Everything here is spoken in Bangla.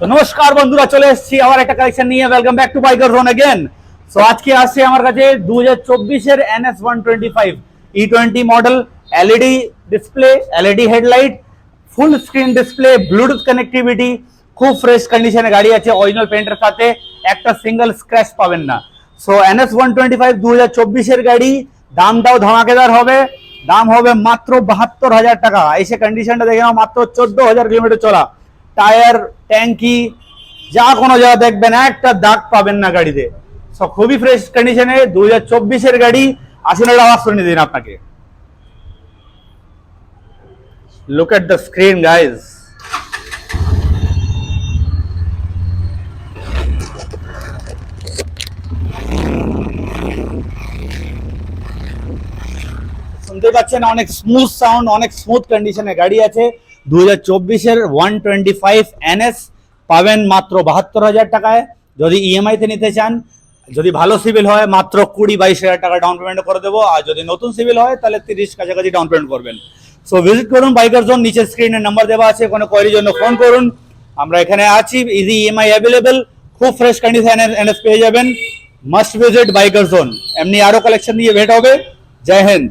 তো নমস্কার বন্ধুরা, চলে এসেছি আবার একটা কালেকশন নিয়ে। Welcome back to biker zone again. So আজকে আসছে আমার কাছে 2024 এর NS 125 E20 model, LED display, LED headlight, full screen display, Bluetooth connectivity, খুব ফ্রেশ কন্ডিশনে গাড়ি আছে, অরিজিনাল পেন্টের সাথে, একটা সিঙ্গেল স্ক্র্যাচ পাবেন না। সো NS 125 2024 এর গাড়ি, দামটাও ধামাকেদার হবে। দাম হবে মাত্র 72,000 টাকা। এসে কন্ডিশনটা দেখে নাও, মাত্র 14,000 কিলোমিটার চলা। টায়ার, ট্যাঙ্কি, যা কোনো জায়গা দেখবেন একটা দাগ পাবেন না গাড়িতে। সব খুবই ফ্রেশ কন্ডিশনে 2024 এর গাড়ি। আসুন একটা আওয়াজ শুনে দিন আপনাকে। Look at the screen guys. শুনতে পাচ্ছেন অনেক স্মুথ সাউন্ড, অনেক স্মুথ কন্ডিশনে গাড়ি আছে। 2024 এর 125 NS পাবেন মাত্র 72,000 টাকায়। যদি ইএমআই তে নিতে চান, যদি ভালো সিভিল হয়, মাত্র 20-22 হাজার টাকা ডাউন পেমেন্ট করে দেবো। আর যদি নতুন সিভিল হয় তাহলে 30 কাছাকাছি ডাউন পেমেন্ট করবেন। সো ভিজিট করুন বাইকার জোন, নিচের স্ক্রিনে নাম্বার দেওয়া আছে, কোনো কোয়ারির জন্য ফোন করুন। আমরা এখানে আছি, ইজি ইএমআই অ্যাভেলেবেল, খুব ফ্রেশ কন্ডিশন NS পেয়ে যাবেন। Must visit biker zone. এমনি আরো কালেকশন নিয়ে ভেট হবে। জয় হিন্দ।